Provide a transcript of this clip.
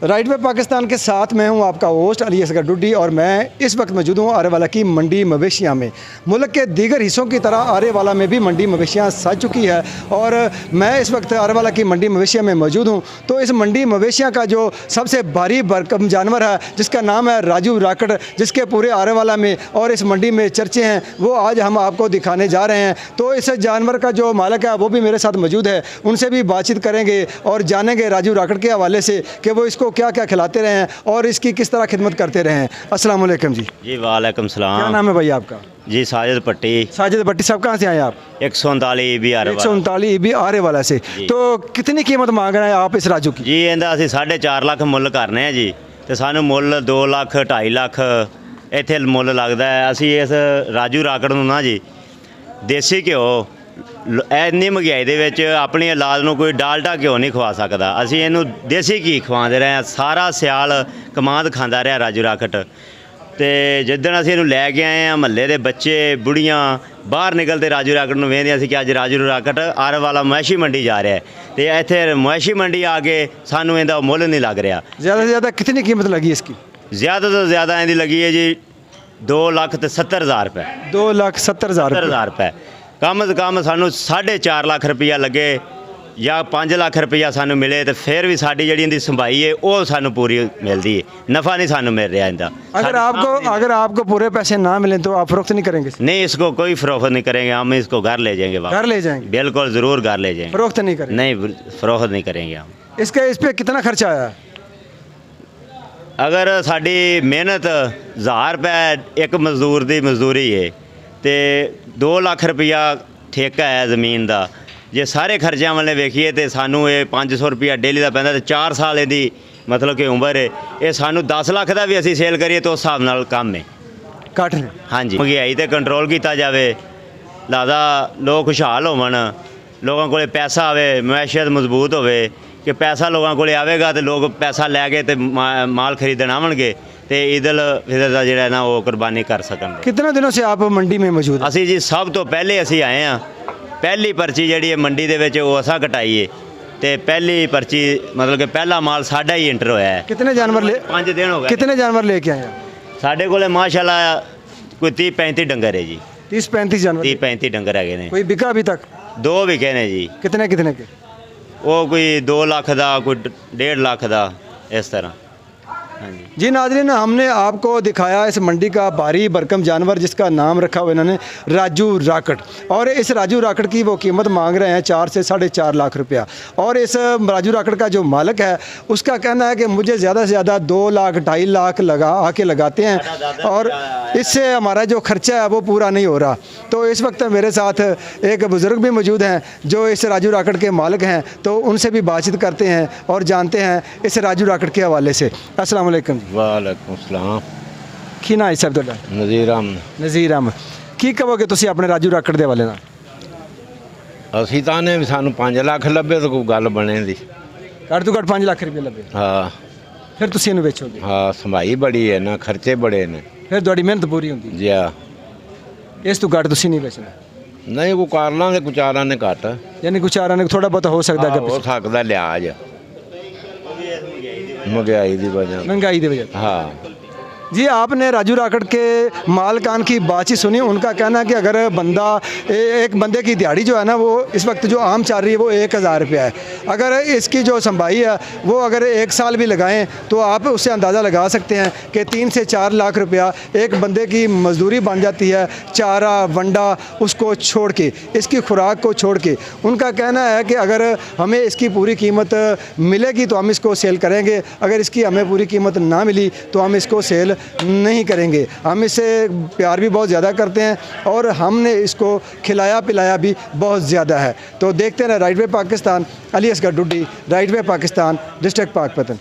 Right way Pakistan के साथ मैं हूं आपका होस्ट अली असगर डुड्डी और मैं इस वक्त मौजूद हूं आरेवाला की मंडी मवेशियां में। मुल्क के दीगर हिस्सों की तरह आरेवाला में भी मंडी मवेशियां सज चुकी है और मैं इस वक्त आरेवाला की मंडी मवेशियां में मौजूद हूं। तो इस मंडी मवेशियां का जो सबसे भारी भरकम जानवर है जिसका नाम है राजू राकड़, जिसके पूरे आरेवाला में और इस मंडी में चर्चे हैं, वो आज हम आपको दिखाने जा रहे हैं। तो इस जानवर का जो मालिक है वो भी मेरे साथ मौजूद है, उनसे भी बातचीत करेंगे और जानेंगे राजू राकड़ के हवाले से कि वो इसको क्या क्या खिलाते रहे हैं और इसकी किस तरह खिदमत करते रहे हैं। अस्सलाम वालेकुम जी। जी वालेकुम सलाम। क्या नाम है भाई आपका? जी साजिद पट्टी। साजिद भट्टी साहब, कहाँ से आए आप? 139 भी 139 भी आरेवाला से। तो कितनी कीमत मांग रहे हैं आप इस राजू की? जी ਇਹਦਾ ਅਸੀਂ 4.5 ਲੱਖ ਮੁੱਲ ਕਰਨੇ ਆ ਜੀ ਤੇ ਸਾਨੂੰ ਮੁੱਲ 2 ਲੱਖ 2.5 ਲੱਖ ਇੱਥੇ ਮੁੱਲ ਲੱਗਦਾ ਹੈ। ਅਸੀਂ ਇਸ ਰਾਜੂ ਰਾਕੜ ਨੂੰ ਨਾ ਜੀ ਦੇਸੀ ਘਿਓ ਇੰਨੀ ਮਹਿੰਗਾਈ ਦੇ ਵਿੱਚ ਆਪਣੀ ਔਲਾਦ ਨੂੰ ਕੋਈ ਡਾਲਡਾ ਘਿਓ ਨਹੀਂ ਖਵਾ ਸਕਦਾ। ਅਸੀਂ ਇਹਨੂੰ ਦੇਸੀ ਘੀ ਖਵਾਉਂਦੇ ਰਹੇ ਹਾਂ, ਸਾਰਾ ਸਿਆਲ ਕਮਾਦ ਖਾਂਦਾ ਰਿਹਾ ਰਾਜੂ ਰਾਕੜ। ਤੇ ਜਿੱਦਣ ਅਸੀਂ ਇਹਨੂੰ ਲੈ ਕੇ ਆਏ ਆ ਮਹੱਲੇ ਦੇ ਬੱਚੇ ਬੁੜੀਆਂ ਬਾਹਰ ਨਿਕਲਦੇ ਰਾਜੂ ਰਾਕੜ ਨੂੰ ਵੇਖਦੇ ਸੀ ਕਿ ਅੱਜ ਰਾਜੂ ਰਾਕੜ ਆਰੇਵਾਲਾ ਮਵੇਸ਼ੀ ਮੰਡੀ ਜਾ ਰਿਹਾ ਹੈ ਤੇ ਇੱਥੇ ਮਵੇਸ਼ੀ ਮੰਡੀ ਆ ਕੇ ਸਾਨੂੰ ਇਹਦਾ ਮੁੱਲ ਨਹੀਂ ਲੱਗ ਰਿਹਾ। ज़्यादा से ज़्यादा कितनी कीमत लगी इसकी? ਜ਼ਿਆਦਾ ਤੋਂ ਜ਼ਿਆਦਾ ਇਹਦੀ ਲੱਗੀ ਹੈ ਜੀ 2,70,000 रुपए। 2,70,000 रुपए कम से कम सानू 4.5 ਲੱਖ रुपया लगे या 5 ਲੱਖ रुपया सानू मिले तो फिर भी साड़ी जी इनकी संभाई है वो सानू पूरी मिलती है, नफ़ा नहीं सानू मिल रहा इनका। अगर आपको पूरे पैसे ना मिले तो आप फरोख्त नहीं करेंगे? नहीं, इसको कोई फरोख्त नहीं करेंगे, हम इसको घर ले जाएंगे। घर ले जाएंगे? बिल्कुल ज़रूर घर ले जाएंगे। फरोख्त नहीं करेंगे? नहीं, फरोख्त नहीं करेंगे हम। इस पर कितना खर्चा आया? अगर साड़ी मेहनत 1000 रुपये एक मजदूर की मजदूरी है तो 2 ਲੱਖ रुपया ठेका है ज़मीन का। जे सारे खर्चों वाले वेखिए तो सानू ये 500 रुपया डेली का पैंदा, 4 साल यदी मतलब कि उम्र है, ये सानू 10 ਲੱਖ का भी असी सेल करिए तो उस हिसाब नाल कम है घट है। हाँ जी, महंगाई तो कंट्रोल किया जाए, लादा लोग खुशहाल होवन, लोगों को पैसा आवे, मैशियत मजबूत होवे कि पैसा लोगों को आवेगा तो लोग पैसा लैके तो माल खरीदन आवणगे तो ईदल फितर का जो ना वो कुर्बानी कर सकन। कितने दिनों से आप मंडी में मौजूद हैं? असी जी सब तो पहले असी आए हैं, पहली पर्ची जी मंडी के वो असा कटाई है तो पहली पर्ची मतलब कि पहला माल साडा ही इंटर होया है। कितने जानवर ले? 5 दिन हो गए। कितने जानवर लेके आए हैं? साढ़े को माशाल्लाह कोई 30-35 डंगर है जी। 30-35 जानवर? 30-35 डंगर है। कोई बिका अभी तक? 2 बिके ने जी। कितने कितने के? वो कोई 2 ਲੱਖ का, कोई 1.5 ਲੱਖ का, इस तरह। हाँ जी नाज़रीन, हमने आपको दिखाया इस मंडी का भारी भरकम जानवर जिसका नाम रखा हुआ इन्होंने राजू राकड़, और इस राजू राकड़ की वो कीमत मांग रहे हैं 4 से 4.5 लाख रुपया। और इस राजू राकड़ का जो मालिक है उसका कहना है कि मुझे ज़्यादा से ज़्यादा 2 लाख 2.5 लाख लगाते हैं और इससे हमारा जो खर्चा है वो पूरा नहीं हो रहा। तो इस वक्त मेरे साथ एक बुज़ुर्ग भी मौजूद हैं जो इस राजू राकड़ के मालिक हैं, तो उनसे भी बातचीत करते हैं और जानते हैं इस राजू राकड़ के हवाले से। अस्सलाम वालेकुम। वालेकुम सलाम। की ना है साहब तुहाडा? नज़ीर अहमद। नज़ीर अहमद। की कहोगे तुसीं अपने राजू राकड़ दे हवाले नाल? ਅਸੀਂ ਤਾਂ ਨੇ ਵੀ ਸਾਨੂੰ 5 ਲੱਖ ਲੱਭੇ ਤਾਂ ਕੋਈ ਗੱਲ ਬਣੇ ਦੀ। ਘੱਟ ਤੋਂ ਘੱਟ 5 ਲੱਖ ਰੁਪਏ ਲੱਭੇ, ਹਾਂ ਫਿਰ ਤੁਸੀਂ ਇਹਨੂੰ ਵੇਚੋਗੇ? ਹਾਂ, ਸੰਭਾਈ ਬੜੀ ਹੈ ਨਾ, ਖਰਚੇ ਬੜੇ ਨੇ। ਫਿਰ ਤੁਹਾਡੀ ਮਿਹਨਤ ਪੂਰੀ ਹੁੰਦੀ ਜੀ ਹਾਂ। ਇਸ ਤੋਂ ਘੱਟ ਤੁਸੀਂ ਨਹੀਂ ਵੇਚਣਾ? ਨਹੀਂ, ਕੋਈ ਕਰ ਲਾਂਗੇ, ਕੁਚਾਰਾਂ ਨੇ ਘੱਟ, ਯਾਨੀ ਗੁਜ਼ਾਰਾ ਨੇ ਥੋੜਾ ਬਹੁਤ ਹੋ ਸਕਦਾ ਹੋ ਸਕਦਾ ਲਿਹਾਜ਼ महंगाई की वजह। महंगाई की वजह। हाँ जी, आपने राजू राकड़ के मालकान की बातचीत सुनी। उनका कहना है कि अगर बंदा एक बंदे की दिहाड़ी जो है ना वो इस वक्त जो आम चल रही है वो 1,000 रुपया है। अगर इसकी जो संभाई है वो अगर 1 साल भी लगाएं तो आप उससे अंदाज़ा लगा सकते हैं कि 3 से 4 लाख रुपया एक बंदे की मजदूरी बन जाती है, चारा वंडा उसको छोड़ के, इसकी खुराक को छोड़ के। उनका कहना है कि अगर हमें इसकी पूरी कीमत मिलेगी तो हम इसको सेल करेंगे, अगर इसकी हमें पूरी कीमत ना मिली तो हम इसको सेल नहीं करेंगे। हम इससे प्यार भी बहुत ज़्यादा करते हैं और हमने इसको खिलाया पिलाया भी बहुत ज़्यादा है। तो देखते रहे right way Pakistan, Ali Asghar Duddi, right way Pakistan, district Pakpattan.